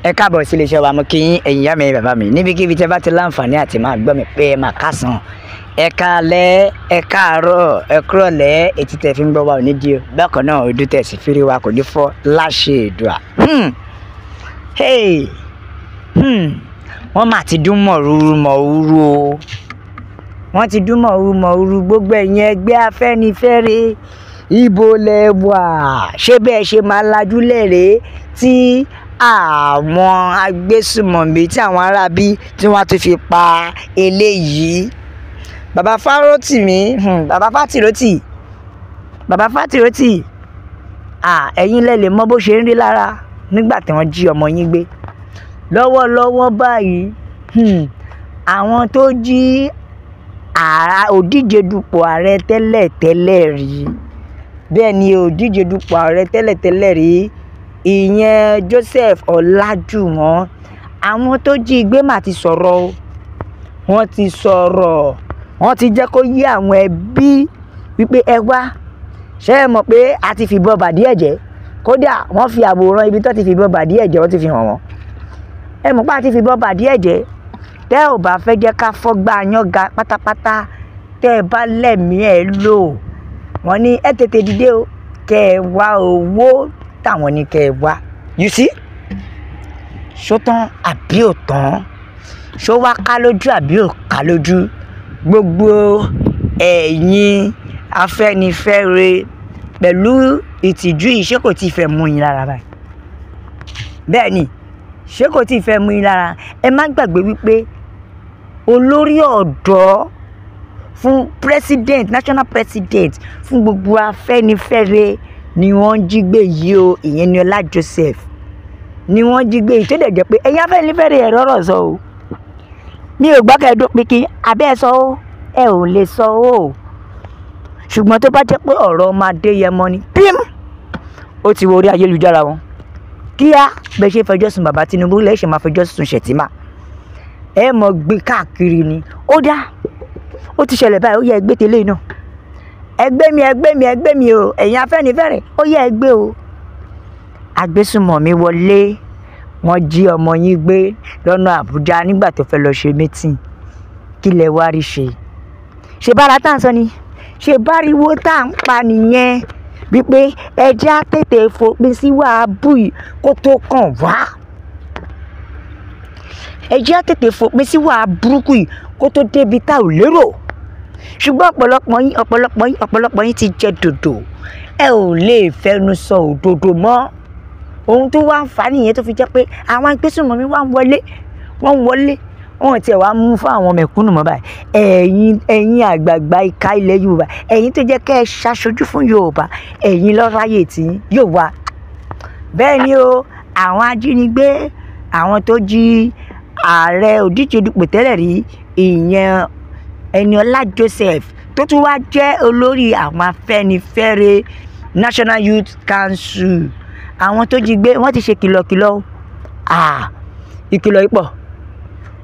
ẹ káàbọ̀ sí iléeṣẹ́ wa mo kí yín ẹ̀yin ìyá mi bàbá mi níbikíbi tí ẹ bá ti láǹfààní àti máa gbọ́ mi pé ẹ máa kásán ẹ káalẹ́ ẹ káàárọ̀ ẹ kúrọ̀lẹ́ etí tẹ́ fi ń gbọ́ wa ò ní di o bákan náà ojú tẹ́ sì fi rí wa kò ní fọ́ láṣẹ Èdùà. Wọ́n máa ti dún mọ̀rúurú o wọ́n ti dún mọ̀rúurú gbogbo ẹ̀yin ẹgbẹ́ Afẹ́nifẹ́re ibo lẹ wà ṣé bẹ́ẹ̀ ṣe máa lajú lẹ́rẹ̀ẹ́ tí àwọn agbésùmọ̀mí tí àwọn aráabí tí wọ́n ti fi pa eléyìí bàbá Fárótìmí bàbá Fátìrótì ẹ̀yin lẹ lè mọ bó ṣe ń rí lára nígbà tí wọ́n jí ọmọ yín gbé lọ́wọ́lọ́wọ́ báyìí àwọn tó jí òdíje dupò ààrẹ tẹ́lẹ̀ rí bẹ́ẹ̀ ni òdíje dupò ààrẹ tẹ́lẹ̀ rí ìyẹn Joseph Ọlájùwọ̀n àwọn tó jí gbé mà ti sọ̀rọ̀ o wọ́n ti sọ̀rọ̀ wọ́n ti jẹ́ kó yé àwọn ẹbí wípé ẹ wá ṣé ẹ mọ̀ pé a ti fìbọn bàdí ẹ̀jẹ̀ kódà wọ́n fi àwòrán ibi tó ti fìbọn bàdí ẹ̀jẹ̀ wọ́n ti fi hàn wọ́n ẹ mọ̀ pé a ti fìbọn bàdí ẹ̀jẹ̀ tẹ́ ò bá fẹ́ jẹ́ ká fọ́gbà yánga pátápátá tẹ́ ẹ bá lẹ́mìí ẹ lò wọ́n ní ẹ tètè dìde o kẹ́ ẹ wá owó táwọn ní kẹ́ ẹ wá you see ṣó tán àbí ò tán ṣó wá ká lójú àbí ò ká lójú gbogbo ẹ̀yin Afẹ́nifẹ́re pẹ̀lú ìtìjú yìí ṣé kò tí ì fẹ́ mú yín lára báyìí bẹ́ẹ̀ ni ṣé kò tí ì fẹ́ mú yín lára ẹ má gbàgbé wípé olórí ọ̀dọ́ fún president national president fún gbogbo Afẹ́nifẹ́re ni wọ́n jí gbé yìí o ìyẹn ni Ọlá Joseph ni wọ́n jí gbé yìí tó dẹ̀ jẹ́ pé ẹ̀yin Afẹ́nifẹ́re ẹ̀rọ ọ̀rọ̀ sọ o mi ò gbọ́ kẹ́ẹ̀dún pikin abẹ́ ẹ sọ o ẹ ò lè sọ o ṣùgbọ́n tó bá jẹ́ pé ọ̀rọ̀ ọmọ Adéyẹmọ ni pim ó ti wo orí ayélujára wọn kíá bẹ́ẹ̀ ṣe fẹjọ́ sùn bàbá Tinubu lẹ́yìn ṣe máa fẹjọ́ sùn Ṣètìmá ẹ mọ̀ gbé káàkiri ni ó dá ó ti ṣẹlẹ̀ báyìí ó yẹ ẹgbẹ́ tẹ́lẹ̀ náà ẹgbẹ́ mi o ẹ̀yin Afẹ́nifẹ́re ó yẹ ẹgbẹ́ o agbésùmọ̀mí wọlé wọ́n jí ọmọ yín gbé lọ́nà Àbújá nígbà tó fẹ́ lọ ṣe mítìn kí lẹ wá rí ṣe bára tá à ń sọ ni ṣe báriwo tá à ń pa nìyẹn wípé ẹjẹ́ á tètè fòpin sí wàhábù yìí kó tó kàn wá ẹjẹ́ á tètè fòpin sí wàhábù burúkú yìí kó tó débi tá ò lérò ṣùgbọ́n ọ̀pọ̀lọpọ̀ yín ti jẹ dòdò ẹ ò lè fẹnu sọ òdodo mọ́ ohun tó wá ń fà nìyẹn tó fi jẹ́ pé àwọn agbésùnmọ̀mí wá ń wọlé wọn tiẹ̀ wá mú fún àwọn mẹ̀kúnnù mọ́ báyìí ẹ̀yin àgbààgbà ìka ilẹ̀ Yorùbá ẹ̀yin tó jẹ́ kẹ́ ẹ ṣaṣojú fún Yorùbá ẹ̀yin lọ́ráyè tí yóò wá bẹ́ẹ̀ ni o àwọn ajínigbé àwọn tó jí ààrẹ òdíje dupò tẹ́lẹ̀ rí ìyẹn Ọlá Joseph tó tún wá jẹ́ olórí àwọn Afẹ́nifẹ́re National Youth Council àwọn tó jí gbé wọ́n ti ṣe kìlọ̀kìlọ̀ ìkìlọ̀ ipò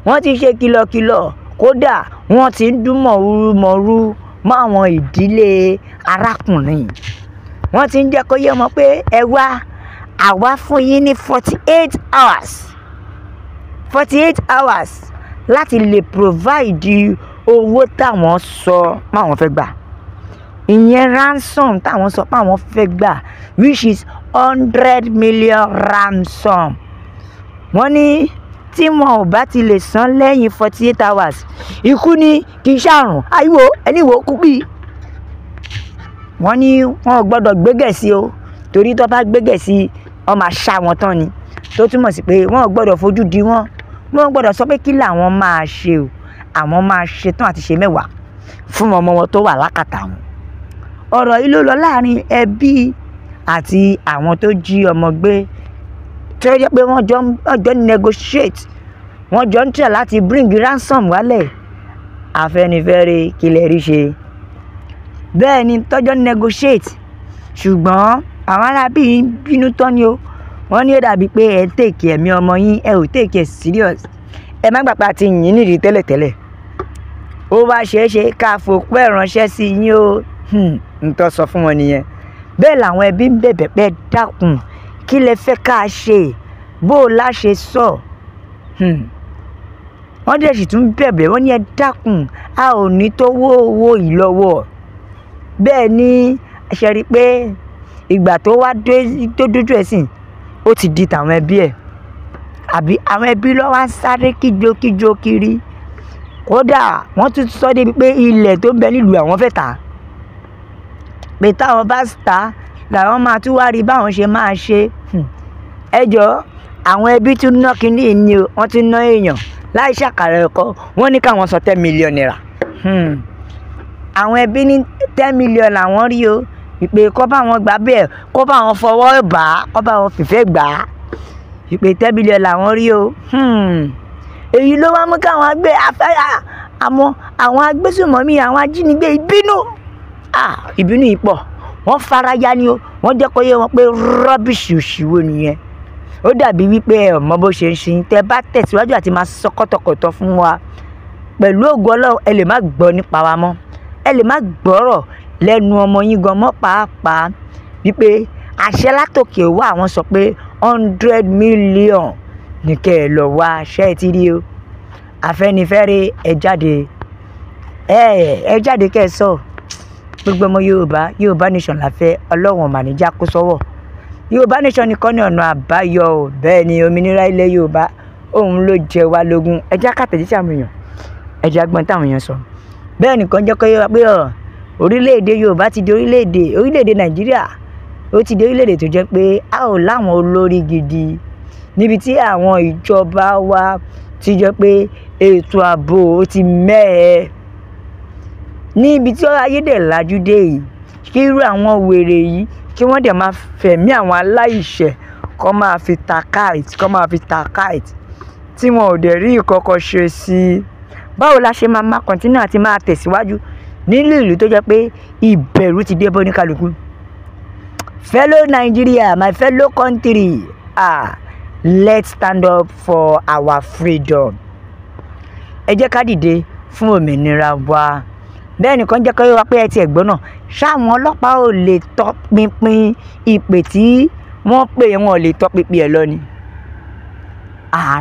wọ́n ti ṣe kìlọ̀kìlọ̀ kódà wọ́n ti ń dún mọ̀rú mọ́ àwọn ìdílé arákùnrin wọ́n ti ń jẹ́ kó yé wọn pé ẹ wá àwa fún yín ní 48 hours láti lè provide owó táwọn sọ páwọn fẹ́ gbà ìyẹn ransom táwọn sọ páwọn fẹ́ gbà which is 100 million ransom wọ́n ní tí wọn ò bá ti lè san lẹ́yìn 48 hours ikú ni kì í ṣàrùn àìwò ẹniwò kú bí wọ́n ní wọn ò gbọ́dọ̀ gbégẹ̀ sí o torí tó bá gbégẹ̀ sí ọ máa ṣá wọn tán ni tó túmọ̀ sí pé wọn ò gbọ́dọ̀ fojú di wọn ò gbọ́dọ̀ sọ pé kí làwọn máa ṣe o àwọn máa ṣe tán àti ṣe mẹ́wàá fún ọmọ wọn tó wà lákàtà wọn ọ̀rọ̀ yìí ló lọ láàrin ẹbí àti àwọn tó jí ọmọ gbé tó yẹ pé wọ́n jọ negotiate wọ́n jọ ń tẹ̀ láti bring ransom wálẹ̀ Afẹ́nifẹ́re kí lè rí ṣe bẹ́ẹ̀ ni tọ́jọ́ negotiate ṣùgbọ́n àwọn arábí bínú tán ni o wọ́n ní ó dàbí pé ẹ tèkì ẹ̀mí ọmọ yín ẹ ò tèkì ẹ̀ serious ẹ má gbàgbà àti yìn nídìí tẹ́lẹ̀tẹ́lẹ̀ ó wá ṣeéṣe ká fòpẹ́ ránṣẹ́ sí yín o ń tọ́ sọ fún wọn nìyẹn bẹ́ẹ̀ làwọn ẹbí ń bẹ̀bẹ̀ pé dákun kí lẹ fẹ́ ká ṣe bó o láṣẹ sọ wọ́n dẹ̀ sì tún bẹ̀bẹ̀ wọ́n ní ẹ dákun a ò ní tówó owó yìí lọ́wọ́. Bẹ́ẹ̀ ni ṣe rí pé ìgbà tó wá tó dójú ẹ̀ sìn ó ti di tàwọn ẹbí ẹ̀ àbí àwọn ẹbí ló wá ń sáré kíjokíjo kiri. Kódà wọ́n tún sọ débi pé ilẹ̀ tó ń bẹ nílùú àwọn fẹ́ tà pé táwọn bá tà làwọn máa tún wá rí báwọn ṣe máa ṣe. Ẹ jọ̀ọ́ àwọn ẹbí tún ná kinní ni o, wọ́n tún ná èèyàn láì ṣàkàrà ẹ̀kọ́ wọ́n ní káwọn sọ 10 million naira. Àwọn ẹbí ní 10 million làwọn rí o ìpè kọ́ bá wọn gbà bẹ́ẹ̀ kọ́ bá wọn fọwọ́ bà á kọ́ bá wọn fìfẹ́ gbà á ìpè 10 million làwọn rí o. Èyí ló wá mú káwọn àwọn agbésùnmọ̀mí àwọn ajínigbé ìbínú yìí pọ̀ wọ́n faraya ni o wọ́n jẹ́ kó yé wọn pé rọ́bìṣì òṣìwò nìyẹn. Ó dàbí wípé ẹ ò mọ bó ṣe ń ṣe tẹ́ bá tẹ̀síwájú àti máa sọ kọ́tọ̀kọ̀tọ̀ fún wa pẹ̀lú ògo Ọlọ́run ẹ lè má gbọ́ nípa wa mọ́ ẹ lè má gbọ́rọ̀ lẹ́nu ọmọ yín gan mọ́ pàápàá wípé àṣẹ látòkè wá àwọn sọ pé 100 million ní kẹ́ ẹ lọ wá ṣẹ́ ti rí o. Afẹ́nifẹ́re ẹ jáde kẹ́ ẹ sọ gbogbo ọmọ Yorùbá nation la fẹ́ Ọlọ́run màníjà kó sọ́wọ́ Yorùbá nation nìkan ní ọ̀nà àbáyọ o. Bẹ́ẹ̀ ni òmìnira ilẹ̀ Yorùbá òun ló jẹ wá lógún. Ẹ já kàtẹ́jíṣẹ́ àwọn èèyàn ẹ já gbọ́n táwọn èèyàn sọ. Bẹ́ẹ̀ nìkan jẹ́ kó yé wa pé orílẹ̀-èdè Yorùbá ti di orílẹ̀-èdè Nàìjíríà ó ti di orílẹ̀-èdè tó jẹ́ pé a ò láwọn olórí gidi níbi tí àwọn ìjọba wa ti jẹ́ pé ètò ààbò ó ti mẹ́ẹ̀ níbi tí ayé dẹ̀ lajú dé yìí kí irú àwọn wèrè yìí kí wọ́n dẹ̀ máa fẹ̀mí àwọn aláìṣẹ̀ kó máa fi ta káìtì tí wọn ò dẹ̀ rí ìkọ̀kọ̀ ṣe sí i. Báwo la ṣe máa kọ̀ntínú àti máa tẹ̀síwájú nílùú ìlú tó jẹ́ pé ìbẹ̀rù ti dé bọ́ ní kálukú. Fellow Nigeria, my fellow country, let's stand up for our freedom. Ẹ jẹ́ ká dìde fún òmìnira wa. Bẹ́ẹ̀ nìkan jẹ́ kó yé wa pé ẹ ti ẹ̀gbọ́n náà ṣáwọn ọlọ́pàá ò lè tọpinpin ìpè tí wọ́n pè wọn ò lè tọpinpin ẹ̀ lọ ni.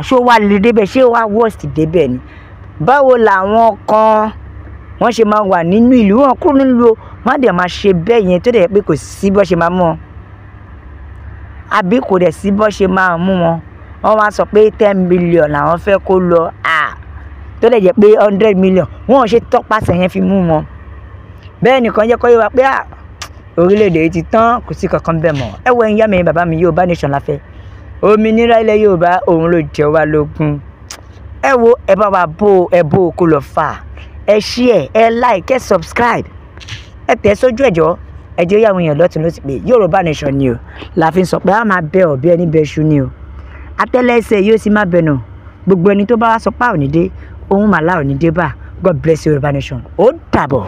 Ṣó wá lè débẹ̀ ṣé wá worst débẹ̀ ni. Báwo làwọn kan wọ́n ṣe máa wà nínú ìlú wọn kúrò nílùú wọn dẹ̀ máa ṣe bẹ́ẹ̀ yẹn tó dẹ̀ pé kò sí bó ṣe máa mú wọn àbí kò dẹ̀ sí bó ṣe máa mú wọn. Wọ́n wá sọ pé 10 million làwọn fẹ́ kó lọ tó dẹ̀ jẹ́ pé 100 million wọn ò ṣe tọpasẹ̀ yẹn fi mú wọn. Bẹ́ẹ̀ nìkan jẹ́ kó yé wa pé orílẹ̀-èdè yìí ti tán kò sí kankan bẹ́ẹ̀ mọ́. Ẹ wo ẹ̀yin yá mi bàbá mi Yorùbá nation la fẹ́ òmìnira ilẹ̀ Yorùbá òun ló jẹ wá lógún. Ẹ wo ẹ bá wa bó kó lọ fà ẹ share ẹ like ẹ subscribe ẹ tẹ̀ sójú ẹ̀jọ́ ẹjọ́ yàwọn èèyàn lọ́tún ló ti pé Yorùbá nation ni o la fi ń sọ pé a máa bẹ ọ̀bẹ ẹni bẹ ṣu ni o àtẹ́lẹsẹ̀ yóò sì máa bẹ̀nà gbogbo ẹni tó bá wá sọ pé a ò ní dé òun màlá ò ní dé bá God bless Yorùbá nation ó dàbọ̀.